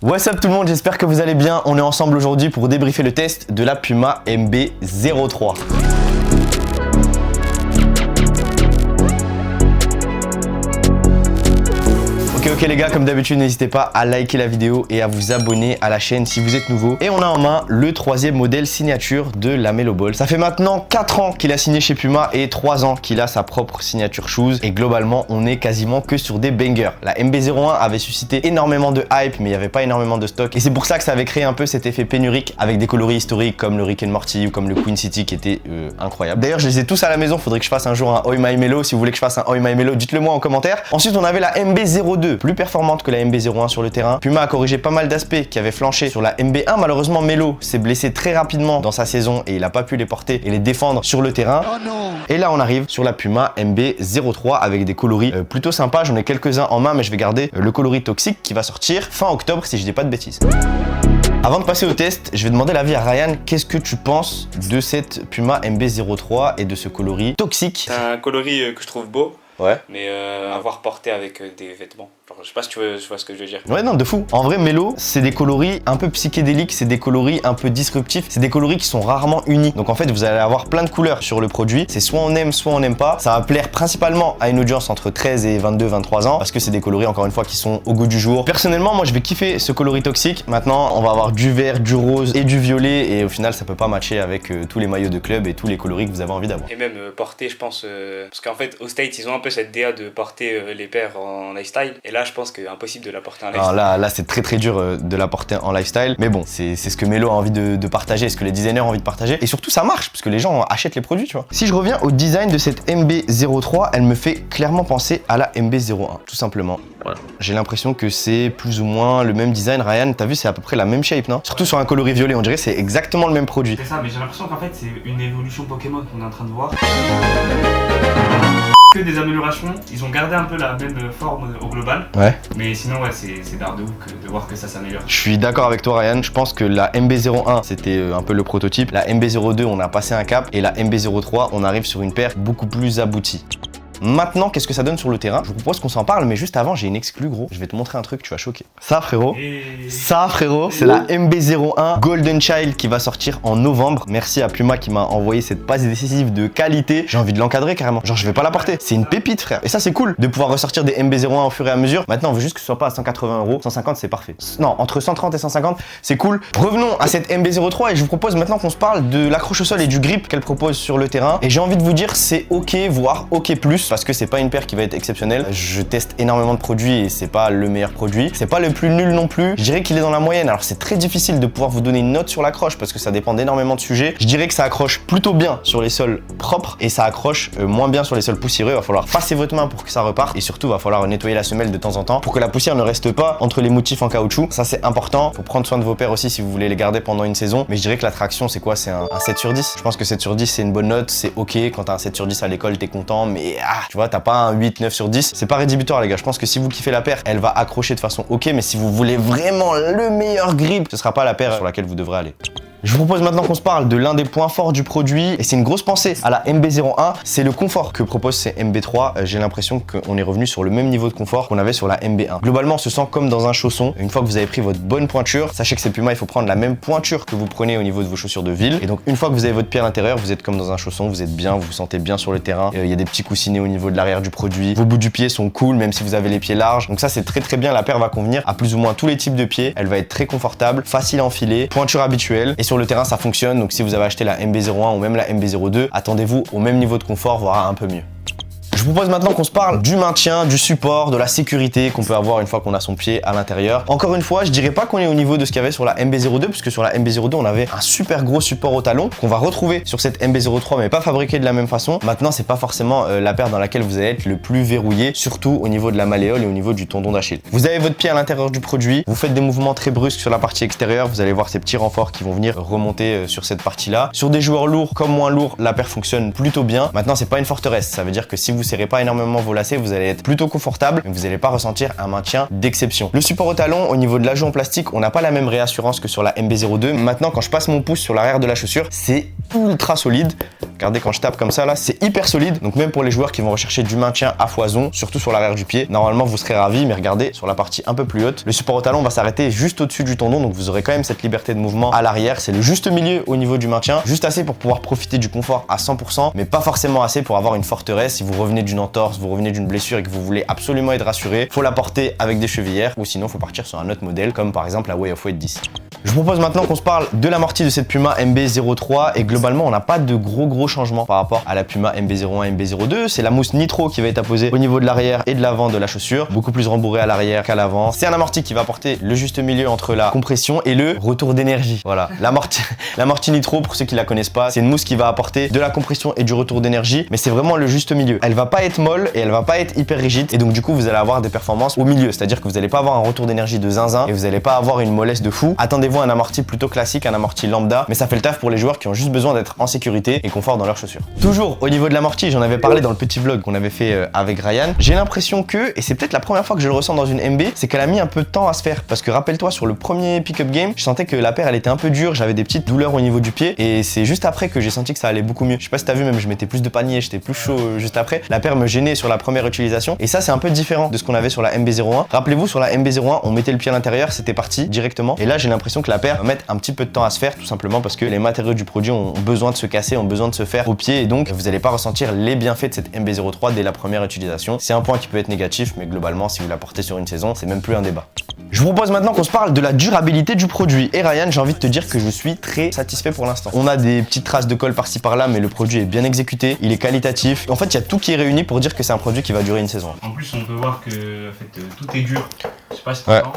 What's up tout le monde, j'espère que vous allez bien. On est ensemble aujourd'hui pour débriefer le test de la Puma MB03. Ok les gars, comme d'habitude n'hésitez pas à liker la vidéo et à vous abonner à la chaîne si vous êtes nouveau. Et on a en main le troisième modèle signature de la Melo Ball. Ça fait maintenant 4 ans qu'il a signé chez Puma et 3 ans qu'il a sa propre signature shoes. Et globalement on est quasiment que sur des bangers. La MB01 avait suscité énormément de hype mais il n'y avait pas énormément de stock. Et c'est pour ça que ça avait créé un peu cet effet pénurique avec des coloris historiques comme le Rick and Morty ou comme le Queen City qui était incroyable. D'ailleurs je les ai tous à la maison, faudrait que je fasse un jour un Oi My Melo. Si vous voulez que je fasse un Oi My Melo, dites-le moi en commentaire. Ensuite on avait la MB02, plus performante que la MB01 sur le terrain. Puma a corrigé pas mal d'aspects qui avaient flanché sur la MB1. Malheureusement Melo s'est blessé très rapidement dans sa saison et il n'a pas pu les porter et les défendre sur le terrain. Oh non. Et là on arrive sur la Puma MB03 avec des coloris plutôt sympas. J'en ai quelques-uns en main mais je vais garder le coloris toxique qui va sortir fin octobre si je dis pas de bêtises. Avant de passer au test, je vais demander l'avis à Ryan. Qu'est-ce que tu penses de cette Puma MB03 et de ce coloris toxique? C'est un coloris que je trouve beau. Ouais. Mais à voir porté avec des vêtements. Genre, je sais pas si tu vois ce que je veux dire. Ouais, non, de fou. En vrai, Melo, c'est des coloris un peu psychédéliques, c'est des coloris un peu disruptifs, c'est des coloris qui sont rarement unis. Donc en fait, vous allez avoir plein de couleurs sur le produit. C'est soit on aime, soit on n'aime pas. Ça va plaire principalement à une audience entre 13 et 22-23 ans parce que c'est des coloris, encore une fois, qui sont au goût du jour. Personnellement, moi, je vais kiffer ce coloris toxique. Maintenant, on va avoir du vert, du rose et du violet et au final, ça peut pas matcher avec tous les maillots de club et tous les coloris que vous avez envie d'avoir. Et même porter, je pense, parce qu'en fait, aux States, ils ont un peu cette DA de porter les paires en lifestyle. Et là, je pense que impossible de la porter en lifestyle. Alors là c'est très dur de la porter en lifestyle. Mais bon, c'est ce que Melo a envie de partager, ce que les designers ont envie de partager. Et surtout, ça marche parce que les gens achètent les produits, tu vois. Si je reviens au design de cette MB03, elle me fait clairement penser à la MB01, tout simplement. Voilà. J'ai l'impression que c'est plus ou moins le même design. Ryan, t'as vu, c'est à peu près la même shape, non? Surtout sur un coloris violet, on dirait que c'est exactement le même produit. C'est ça, mais j'ai l'impression qu'en fait, c'est une évolution Pokémon qu'on est en train de voir. Que des améliorations, ils ont gardé un peu la même forme au global. Ouais. Mais sinon, ouais, c'est d'art de ouf de voir que ça s'améliore. Je suis d'accord avec toi, Ryan. Je pense que la MB01, c'était un peu le prototype. La MB02, on a passé un cap. Et la MB03, on arrive sur une paire beaucoup plus aboutie. Maintenant, qu'est-ce que ça donne sur le terrain? Je vous propose qu'on s'en parle, mais juste avant, j'ai une exclue, gros. Je vais te montrer un truc, tu vas choquer. Ça, frérot, c'est la MB01 Golden Child qui va sortir en novembre. Merci à Puma qui m'a envoyé cette passe décisive de qualité. J'ai envie de l'encadrer carrément. Genre, je vais pas la porter. C'est une pépite, frère. Et ça, c'est cool de pouvoir ressortir des MB01 au fur et à mesure. Maintenant, on veut juste que ce soit pas à 180 €. 150, c'est parfait. Non, entre 130 et 150, c'est cool. Revenons à cette MB03 et je vous propose maintenant qu'on se parle de l'accroche au sol et du grip qu'elle propose sur le terrain. Et j'ai envie de vous dire, c'est ok, voire ok plus. Parce que c'est pas une paire qui va être exceptionnelle. Je teste énormément de produits et c'est pas le meilleur produit. C'est pas le plus nul non plus. Je dirais qu'il est dans la moyenne. Alors c'est très difficile de pouvoir vous donner une note sur l'accroche parce que ça dépend d'énormément de sujets. Je dirais que ça accroche plutôt bien sur les sols propres et ça accroche moins bien sur les sols poussiéreux. Il va falloir passer votre main pour que ça reparte et surtout il va falloir nettoyer la semelle de temps en temps pour que la poussière ne reste pas entre les motifs en caoutchouc. Ça c'est important. Faut prendre soin de vos paires aussi si vous voulez les garder pendant une saison. Mais je dirais que la traction c'est quoi? C'est un 7 sur 10. Je pense que 7 sur 10 c'est une bonne note. C'est ok. Quand t'as un 7 sur 10 à l'école t'es content mais tu vois t'as pas un 8, 9 sur 10, c'est pas rédhibitoire les gars. Je pense que si vous kiffez la paire, elle va accrocher de façon ok, mais si vous voulez vraiment le meilleur grip, ce sera pas la paire sur laquelle vous devrez aller. Je vous propose maintenant qu'on se parle de l'un des points forts du produit et c'est une grosse pensée à la MB01, c'est le confort que propose ces MB3. J'ai l'impression qu'on est revenu sur le même niveau de confort qu'on avait sur la MB1. Globalement, on se sent comme dans un chausson. Une fois que vous avez pris votre bonne pointure, sachez que c'est Puma, il faut prendre la même pointure que vous prenez au niveau de vos chaussures de ville. Et donc une fois que vous avez votre pied à l'intérieur, vous êtes comme dans un chausson, vous êtes bien, vous vous sentez bien sur le terrain. Il y a des petits coussinets au niveau de l'arrière du produit. Vos bouts du pied sont cool, même si vous avez les pieds larges. Donc ça, c'est très bien. La paire va convenir à plus ou moins tous les types de pieds. Elle va être très confortable, facile à enfiler, pointure habituelle. Et sur le terrain, ça fonctionne. Donc si vous avez acheté la MB01 ou même la MB02, attendez-vous au même niveau de confort, voire un peu mieux. Je vous propose maintenant qu'on se parle du maintien, du support, de la sécurité qu'on peut avoir une fois qu'on a son pied à l'intérieur. Encore une fois, je dirais pas qu'on est au niveau de ce qu'il y avait sur la MB02, puisque sur la MB02, on avait un super gros support au talon qu'on va retrouver sur cette MB03, mais pas fabriqué de la même façon. Maintenant, c'est pas forcément la paire dans laquelle vous allez être le plus verrouillé, surtout au niveau de la malléole et au niveau du tendon d'Achille. Vous avez votre pied à l'intérieur du produit, vous faites des mouvements très brusques sur la partie extérieure, vous allez voir ces petits renforts qui vont venir remonter sur cette partie-là. Sur des joueurs lourds comme moins lourds, la paire fonctionne plutôt bien. Maintenant, c'est pas une forteresse, ça veut dire que si vous serrez pas énormément vos lacets, vous allez être plutôt confortable, mais vous n'allez pas ressentir un maintien d'exception. Le support au talon, au niveau de l'ajout en plastique, on n'a pas la même réassurance que sur la MB02. Maintenant, quand je passe mon pouce sur l'arrière de la chaussure, c'est ultra solide. Regardez quand je tape comme ça là, c'est hyper solide. Donc même pour les joueurs qui vont rechercher du maintien à foison, surtout sur l'arrière du pied, normalement vous serez ravis. Mais regardez sur la partie un peu plus haute, le support au talon va s'arrêter juste au-dessus du tendon, donc vous aurez quand même cette liberté de mouvement à l'arrière. C'est le juste milieu au niveau du maintien, juste assez pour pouvoir profiter du confort à 100%, mais pas forcément assez pour avoir une forteresse. Si vous revenez d'une entorse, vous revenez d'une blessure et que vous voulez absolument être rassuré, faut la porter avec des chevillères, ou sinon faut partir sur un autre modèle comme par exemple la Way of Weight 10. Je vous propose maintenant qu'on se parle de l'amorti de cette Puma MB03 et globalement on n'a pas de gros changements par rapport à la Puma MB01 et MB02. C'est la mousse nitro qui va être apposée au niveau de l'arrière et de l'avant de la chaussure, beaucoup plus rembourré à l'arrière qu'à l'avant. C'est un amorti qui va apporter le juste milieu entre la compression et le retour d'énergie. Voilà, l'amorti nitro, pour ceux qui la connaissent pas, c'est une mousse qui va apporter de la compression et du retour d'énergie, mais c'est vraiment le juste milieu. Elle va pas être molle et elle va pas être hyper rigide et donc du coup vous allez avoir des performances au milieu, c'est-à-dire que vous n'allez pas avoir un retour d'énergie de zinzin et vous n'allez pas avoir une mollesse de fou. Attendez-vous à un amorti plutôt classique, un amorti lambda, mais ça fait le taf pour les joueurs qui ont juste besoin d'être en sécurité et confort dans leurs chaussures. Toujours au niveau de l'amorti, j'en avais parlé dans le petit vlog qu'on avait fait avec Ryan, j'ai l'impression que, et c'est peut-être la première fois que je le ressens dans une MB, c'est qu'elle a mis un peu de temps à se faire, parce que rappelle-toi sur le premier pick-up game, je sentais que la paire elle était un peu dure, j'avais des petites douleurs au niveau du pied et c'est juste après que j'ai senti que ça allait beaucoup mieux. Je sais pas si t'as vu, même je mettais plus de panier, j'étais plus chaud juste après. La paire me gênait sur la première utilisation et ça c'est un peu différent de ce qu'on avait sur la MB01. Rappelez-vous, sur la MB01 on mettait le pied à l'intérieur, c'était parti directement, et là j'ai l'impression que la paire va mettre un petit peu de temps à se faire, tout simplement parce que les matériaux du produit ont besoin de se casser, ont besoin de se faire au pied, et donc vous n'allez pas ressentir les bienfaits de cette MB03 dès la première utilisation. C'est un point qui peut être négatif, mais globalement si vous la portez sur une saison, c'est même plus un débat. Je vous propose maintenant qu'on se parle de la durabilité du produit. Et Ryan, j'ai envie de te dire que je suis très satisfait pour l'instant. On a des petites traces de colle par-ci par-là, mais le produit est bien exécuté, il est qualitatif. En fait, il y a tout qui est réuni pour dire que c'est un produit qui va durer une saison. En plus, on peut voir que en fait, tout est dur. Je sais pas si tu Ouais. sens.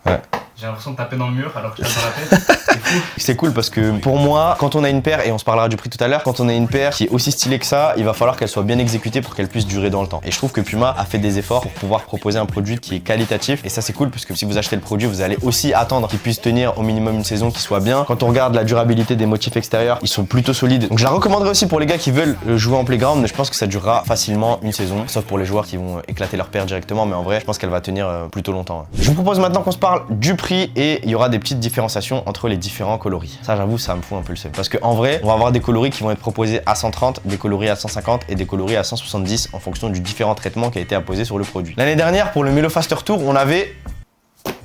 Ouais. J'ai l'impression de taper dans le mur alors que je tape dans la tête. C'est fou. C'est cool parce que pour moi, quand on a une paire, et on se parlera du prix tout à l'heure, quand on a une paire qui est aussi stylée que ça, il va falloir qu'elle soit bien exécutée pour qu'elle puisse durer dans le temps. Et je trouve que Puma a fait des efforts pour pouvoir proposer un produit qui est qualitatif, et ça c'est cool parce que si vous achetez le produit, vous allez aussi attendre qu'il puisse tenir au minimum une saison, qu'il soit bien. Quand on regarde la durabilité des motifs extérieurs, ils sont plutôt solides. Donc je la recommanderais aussi pour les gars qui veulent jouer en playground, mais je pense que ça durera facilement une saison, sauf pour les joueurs qui vont éclater leur paire directement, mais en vrai, je pense qu'elle va tenir plutôt longtemps. Je vous propose maintenant qu'on se parle du prix, et il y aura des petites différenciations entre les différents coloris. Ça j'avoue, ça me fout un peu le seum. Parce qu'en vrai, on va avoir des coloris qui vont être proposés à 130, des coloris à 150 et des coloris à 170 en fonction du différent traitement qui a été apposé sur le produit. L'année dernière, pour le Melo Faster Tour, on avait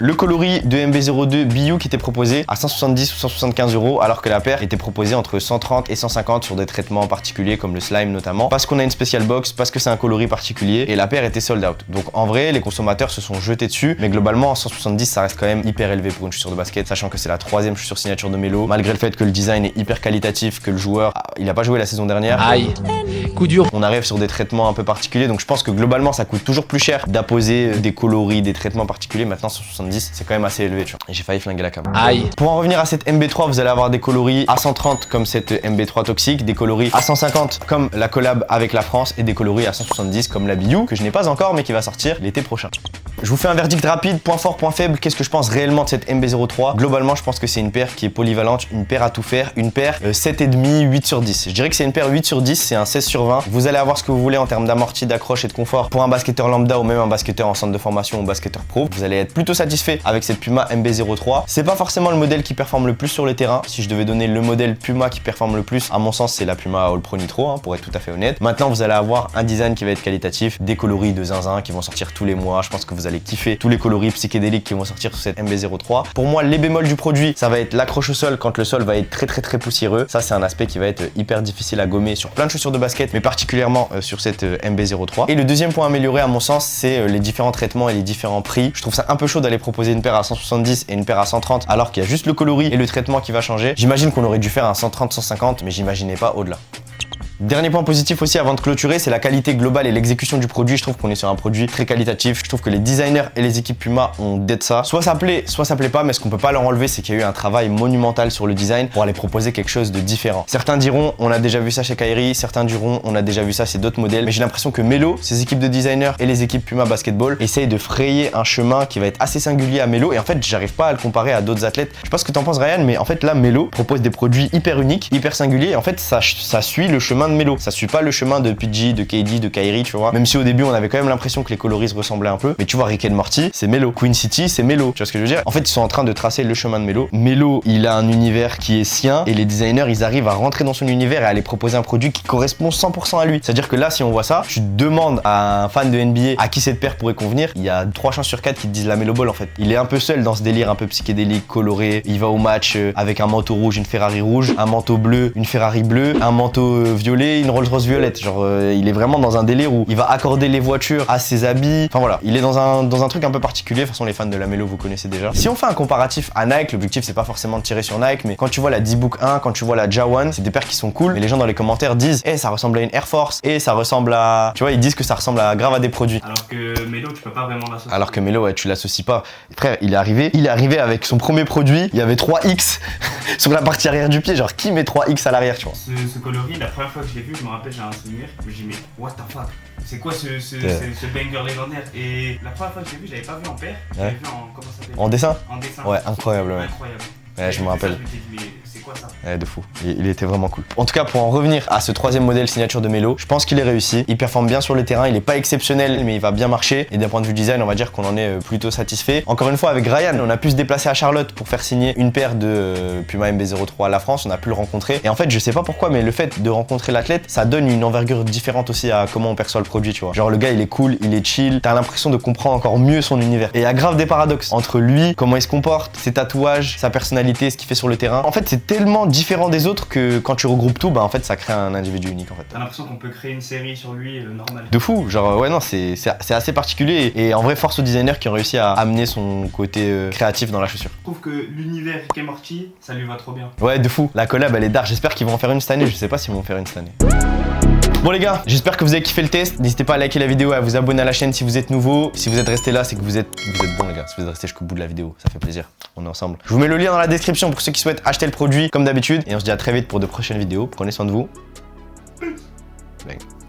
le coloris de MB02 BU qui était proposé à 170 ou 175 €, alors que la paire était proposée entre 130 et 150 sur des traitements particuliers comme le slime notamment, parce qu'on a une special box, parce que c'est un coloris particulier, et la paire était sold out. Donc en vrai, les consommateurs se sont jetés dessus, mais globalement 170 ça reste quand même hyper élevé pour une chaussure de basket, sachant que c'est la troisième chaussure signature de Melo, malgré le fait que le design est hyper qualitatif, que le joueur, il a pas joué la saison dernière. Aïe, coup dur. On arrive sur des traitements un peu particuliers, donc je pense que globalement ça coûte toujours plus cher d'apposer des coloris, des traitements particuliers. Maintenant 170 c'est quand même assez élevé, tu vois. Et j'ai failli flinguer la cam. Aïe. Pour en revenir à cette MB3, vous allez avoir des coloris à 130 comme cette MB3 toxique, des coloris à 150 comme la collab avec la France, et des coloris à 170 comme la BU, que je n'ai pas encore mais qui va sortir l'été prochain. Je vous fais un verdict rapide, point fort, point faible. Qu'est-ce que je pense réellement de cette MB03? Globalement, je pense que c'est une paire qui est polyvalente, une paire à tout faire, une paire 7,5, 8 sur 10. Je dirais que c'est une paire 8 sur 10, c'est un 16 sur 20. Vous allez avoir ce que vous voulez en termes d'amorti, d'accroche et de confort pour un basketteur lambda ou même un basketteur en centre de formation ou basketteur pro. Vous allez être plutôt satisfait avec cette Puma MB03. C'est pas forcément le modèle qui performe le plus sur le terrain. Si je devais donner le modèle Puma qui performe le plus, à mon sens, c'est la Puma All Pro Nitro, pour être tout à fait honnête. Maintenant, vous allez avoir un design qui va être qualitatif, des coloris de zinzin qui vont sortir tous les mois. Je pense que vous allez kiffer tous les coloris psychédéliques qui vont sortir sur cette MB03. Pour moi, les bémols du produit, ça va être l'accroche au sol quand le sol va être très poussiéreux. Ça, c'est un aspect qui va être hyper difficile à gommer sur plein de chaussures de basket, mais particulièrement sur cette MB03. Et le deuxième point amélioré, à mon sens, c'est les différents traitements et les différents prix. Je trouve ça un peu chaud d'aller proposer une paire à 170 et une paire à 130 alors qu'il y a juste le coloris et le traitement qui va changer. J'imagine qu'on aurait dû faire un 130-150, mais j'imaginais pas au-delà. Dernier point positif aussi avant de clôturer, c'est la qualité globale et l'exécution du produit. Je trouve qu'on est sur un produit très qualitatif. Je trouve que les designers et les équipes Puma ont d'être ça. Soit ça plaît pas, mais ce qu'on peut pas leur enlever, c'est qu'il y a eu un travail monumental sur le design pour aller proposer quelque chose de différent. Certains diront, on a déjà vu ça chez Kyrie, certains diront, on a déjà vu ça chez d'autres modèles, mais j'ai l'impression que Melo, ses équipes de designers et les équipes Puma Basketball essayent de frayer un chemin qui va être assez singulier à Melo, et en fait, j'arrive pas à le comparer à d'autres athlètes. Je sais pas ce que t'en penses, Ryan, mais en fait, là, Melo propose des produits hyper uniques, hyper singuliers, et en fait, ça suit le chemin chemin de Melo. Ça suit pas le chemin de PG, de KD, de Kyrie, tu vois. Même si au début, on avait quand même l'impression que les coloris ressemblaient un peu. Mais tu vois, Rick and Morty, c'est Melo. Queen City, c'est Melo. Tu vois ce que je veux dire? En fait, ils sont en train de tracer le chemin de Melo. Melo, il a un univers qui est sien et les designers, ils arrivent à rentrer dans son univers et à aller proposer un produit qui correspond 100% à lui. C'est-à-dire que là, si on voit ça, tu demandes à un fan de NBA à qui cette paire pourrait convenir, il y a 3 chances sur 4 qui te disent la Melo Ball en fait. Il est un peu seul dans ce délire un peu psychédélique, coloré. Il va au match avec un manteau rouge, une Ferrari rouge, un manteau bleu, une Ferrari bleue, un manteau violet, une Rolls Royce violette. Genre, il est vraiment dans un délire où il va accorder les voitures à ses habits. Enfin voilà, il est dans un truc un peu particulier. De toute façon, les fans de la Melo, vous connaissez déjà. Si on fait un comparatif à Nike, l'objectif c'est pas forcément de tirer sur Nike, mais quand tu vois la D-Book 1, quand tu vois la Ja1, c'est des paires qui sont cool. Mais les gens dans les commentaires disent, ça ressemble à une Air Force, ça ressemble à, tu vois, ils disent que ça ressemble à grave à des produits. Alors que Melo, tu peux pas vraiment l'associer. Alors que Melo, ouais, tu l'associes pas. Frère, il est arrivé avec son premier produit, il y avait 3X sur la partie arrière du pied. Genre, qui met 3X à l'arrière, tu vois? Ce coloris, la première fois que je l'ai vu, je me rappelle, j'ai un souvenir, je me dis, mais what the fuck? C'est quoi ce banger légendaire? Et la première fois que je l'ai vu, je l'avais pas vu en paire, je l'avais vu en, comment ça s'appelle? En dessin? En dessin. Ouais, incroyable, ouais. Incroyable. Ouais, je me rappelle. Je me dis, mais c'est quoi ça? Ouais, de fou. Il était vraiment cool. En tout cas, pour en revenir à ce 3e modèle signature de Melo, je pense qu'il est réussi. Il performe bien sur le terrain. Il est pas exceptionnel, mais il va bien marcher. Et d'un point de vue design, on va dire qu'on en est plutôt satisfait. Encore une fois, avec Ryan, on a pu se déplacer à Charlotte pour faire signer une paire de Puma MB03 à la France. On a pu le rencontrer. Et en fait, je sais pas pourquoi, mais le fait de rencontrer l'athlète, ça donne une envergure différente aussi à comment on perçoit le produit, tu vois. Genre, le gars, il est cool, il est chill. T'as l'impression de comprendre encore mieux son univers. Et il y a grave des paradoxes entre lui, comment il se comporte, ses tatouages, sa personnalité, ce qu'il fait sur le terrain. En fait, c'est tellement différent des autres que quand tu regroupes tout, bah en fait, ça crée un individu unique en fait. T'as l'impression qu'on peut créer une série sur lui normal. De fou, genre ouais non, c'est assez particulier et en vrai force au designer qui ont réussi à amener son côté créatif dans la chaussure. Je trouve que l'univers Rick et Morty, ça lui va trop bien. Ouais, de fou. La collab, elle est dark. J'espère qu'ils vont en faire une cette année. Je sais pas s'ils vont en faire une cette année. Bon les gars, j'espère que vous avez kiffé le test. N'hésitez pas à liker la vidéo et à vous abonner à la chaîne si vous êtes nouveau. Si vous êtes resté là, c'est que vous êtes bons les gars. Si vous êtes resté jusqu'au bout de la vidéo, ça fait plaisir. On est ensemble. Je vous mets le lien dans la description pour ceux qui souhaitent acheter le produit comme d'habitude. Et on se dit à très vite pour de prochaines vidéos. Prenez soin de vous. Bang.